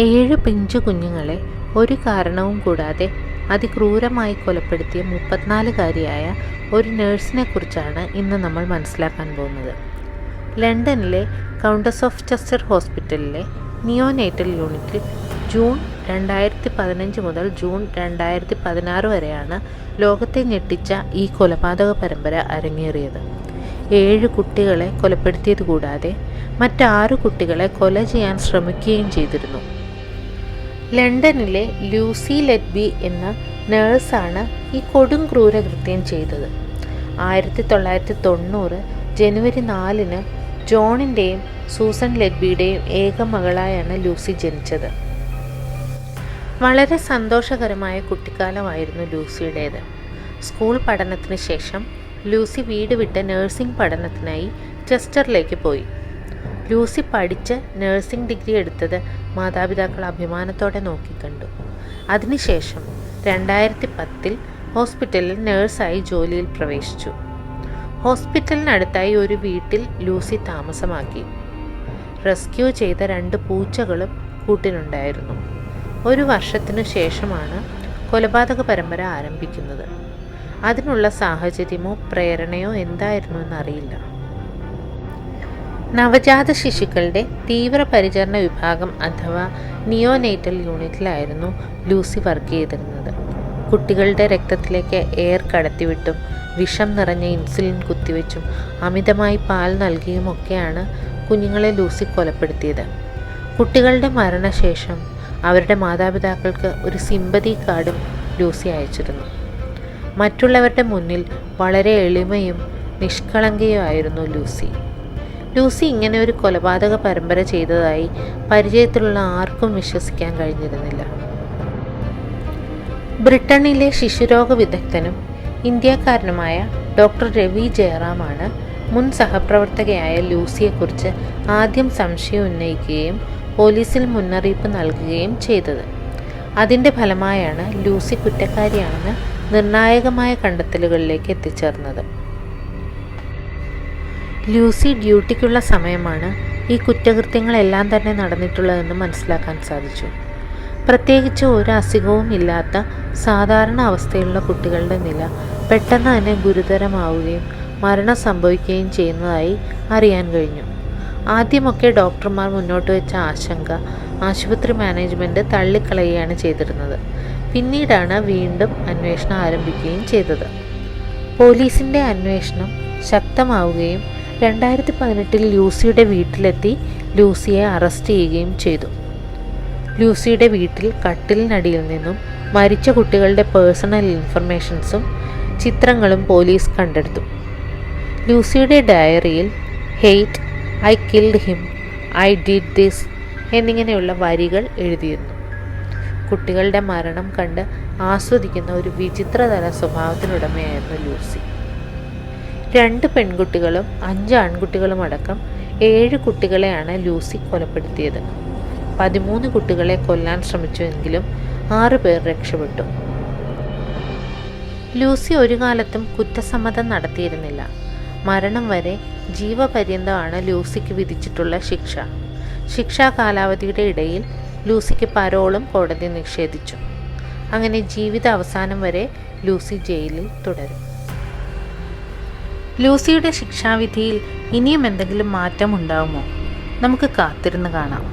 7 പിഞ്ചു കുഞ്ഞുങ്ങളെ ഒരു കാരണവും കൂടാതെ അതിക്രൂരമായി കൊലപ്പെടുത്തിയ 34-കാരിയായ ഒരു നഴ്സിനെ കുറിച്ചാണ് ഇന്ന് നമ്മൾ മനസ്സിലാക്കാൻ പോകുന്നത്. ലണ്ടനിലെ കൗണ്ടസ് ഓഫ് ചെസ്റ്റർ ഹോസ്പിറ്റലിലെ നിയോനേറ്റൽ യൂണിറ്റിൽ ജൂൺ 2015 മുതൽ ജൂൺ 2016 വരെയാണ് ലോകത്തെ ഞെട്ടിച്ച ഈ കൊലപാതക പരമ്പര അരങ്ങേറിയത്. 7 കുട്ടികളെ കൊലപ്പെടുത്തിയത് കൂടാതെ മറ്റ് 6 കുട്ടികളെ കൊല ചെയ്യാൻ ശ്രമിക്കുകയും ചെയ്തിരുന്നു. ലണ്ടനിലെ ലൂസി ലെറ്റ്ബി എന്ന നേഴ്സാണ് ഈ കൊടും ക്രൂരകൃത്യം ചെയ്തത്. 1990 ജനുവരി 4-ന് ജോണിൻ്റെയും സൂസൻ ലെറ്റ്ബിയുടെയും ഏക മകളായാണ് ലൂസി ജനിച്ചത്. വളരെ സന്തോഷകരമായ കുട്ടിക്കാലമായിരുന്നു ലൂസിയുടേത്. സ്കൂൾ പഠനത്തിന് ശേഷം ലൂസി വീട് വിട്ട് നഴ്സിംഗ് പഠനത്തിനായി ചെസ്റ്ററിലേക്ക് പോയി. ലൂസി പഠിച്ച് നഴ്സിംഗ് ഡിഗ്രി എടുത്തത് മാതാപിതാക്കൾ അഭിമാനത്തോടെ നോക്കിക്കണ്ടു. അതിനുശേഷം 2010 ഹോസ്പിറ്റലിൽ നഴ്സായി ജോലിയിൽ പ്രവേശിച്ചു. ഹോസ്പിറ്റലിനടുത്തായി ഒരു വീട്ടിൽ ലൂസി താമസമാക്കി. റെസ്ക്യൂ ചെയ്ത 2 പൂച്ചകളും കൂട്ടിനുണ്ടായിരുന്നു. 1 വർഷത്തിനു ശേഷമാണ് കൊലപാതക പരമ്പര ആരംഭിക്കുന്നത്. അതിനുള്ള സാഹചര്യമോ പ്രേരണയോ എന്തായിരുന്നു എന്നറിയില്ല. നവജാത ശിശുക്കളുടെ തീവ്രപരിചരണ വിഭാഗം അഥവാ നിയോനേറ്റൽ യൂണിറ്റിലായിരുന്നു ലൂസി വർക്ക് ചെയ്തിരുന്നത്. കുട്ടികളുടെ രക്തത്തിലേക്ക് എയർ കടത്തിവിട്ടും വിഷം നിറഞ്ഞ ഇൻസുലിൻ കുത്തിവെച്ചും അമിതമായി പാൽ നൽകിയുമൊക്കെയാണ് കുഞ്ഞുങ്ങളെ ലൂസി കൊലപ്പെടുത്തിയത്. കുട്ടികളുടെ മരണശേഷം അവരുടെ മാതാപിതാക്കൾക്ക് ഒരു സിമ്പതി കാർഡും ലൂസി അയച്ചിരുന്നു. മറ്റുള്ളവരുടെ മുന്നിൽ വളരെ എളിമയും നിഷ്കളങ്കയുമായിരുന്നു ലൂസി. ലൂസി ഇങ്ങനെ ഒരു കൊലപാതക പരമ്പര ചെയ്തതായി പരിചയത്തിലുള്ള ആർക്കും വിശ്വസിക്കാൻ കഴിഞ്ഞിരുന്നില്ല. ബ്രിട്ടനിലെ ശിശുരോഗ വിദഗ്ധനും ഇന്ത്യക്കാരനുമായ ഡോക്ടർ രവി ജയറാമാണ് മുൻ സഹപ്രവർത്തകയായ ലൂസിയെക്കുറിച്ച് ആദ്യം സംശയം ഉന്നയിക്കുകയും പോലീസിൽ മുന്നറിയിപ്പ് നൽകുകയും ചെയ്തത്. അതിൻ്റെ ഫലമായാണ് ലൂസി കുറ്റക്കാരിയാണെന്ന് നിർണായകമായ കണ്ടെത്തലുകളിലേക്ക് എത്തിച്ചേർന്നത്. ലൂസി ഡ്യൂട്ടിക്കുള്ള സമയമാണ് ഈ കുറ്റകൃത്യങ്ങളെല്ലാം തന്നെ നടന്നിട്ടുള്ളതെന്ന് മനസ്സിലാക്കാൻ സാധിച്ചു. പ്രത്യേകിച്ച് ഒരു അസുഖവും ഇല്ലാത്ത സാധാരണ അവസ്ഥയിലുള്ള കുട്ടികളുടെ നില പെട്ടെന്ന് തന്നെ ഗുരുതരമാവുകയും മരണം സംഭവിക്കുകയും ചെയ്യുന്നതായി അറിയാൻ കഴിഞ്ഞു. ആദ്യമൊക്കെ ഡോക്ടർമാർ മുന്നോട്ട് വെച്ച ആശങ്ക ആശുപത്രി മാനേജ്മെൻറ്റ് തള്ളിക്കളയുകയാണ് ചെയ്തിരുന്നത്. പിന്നീടാണ് വീണ്ടും അന്വേഷണം ആരംഭിക്കുകയും ചെയ്തത്. പോലീസിൻ്റെ അന്വേഷണം ശക്തമാവുകയും 2018 ലൂസിയുടെ വീട്ടിലെത്തി ലൂസിയെ അറസ്റ്റ് ചെയ്യുകയും ചെയ്തു. ലൂസിയുടെ വീട്ടിൽ കട്ടിലിനടിയിൽ നിന്നും മരിച്ച കുട്ടികളുടെ പേഴ്സണൽ ഇൻഫർമേഷൻസും ചിത്രങ്ങളും പോലീസ് കണ്ടെടുത്തു. ലൂസിയുടെ ഡയറിയിൽ hate, I killed him, I did this എന്നിങ്ങനെയുള്ള വരികൾ എഴുതിയിരുന്നു. കുട്ടികളുടെ മരണം കണ്ട് ആസ്വദിക്കുന്ന ഒരു വിചിത്രതര സ്വഭാവത്തിനുടമയായിരുന്നു ലൂസി. 2 പെൺകുട്ടികളും 5 ആൺകുട്ടികളും അടക്കം 7 കുട്ടികളെയാണ് ലൂസി കൊലപ്പെടുത്തിയത്. 13 കുട്ടികളെ കൊല്ലാൻ ശ്രമിച്ചുവെങ്കിലും 6 പേർ രക്ഷപ്പെട്ടു. ലൂസി ഒരു കാലത്തും കുറ്റസമ്മതം നടത്തിയിരുന്നില്ല. മരണം വരെ ജീവപര്യന്തമാണ് ലൂസിക്ക് വിധിച്ചിട്ടുള്ള ശിക്ഷ. ശിക്ഷാ കാലാവധിയുടെ ഇടയിൽ ലൂസിക്ക് പരോളും കോടതി നിഷേധിച്ചു. അങ്ങനെ ജീവിത അവസാനം വരെ ലൂസി ജയിലിൽ തുടരും. ലൂസിയുടെ ശിക്ഷാവിധിയിൽ ഇനിയും എന്തെങ്കിലും മാറ്റം ഉണ്ടാവുമോ? നമുക്ക് കാത്തിരുന്ന് കാണാം.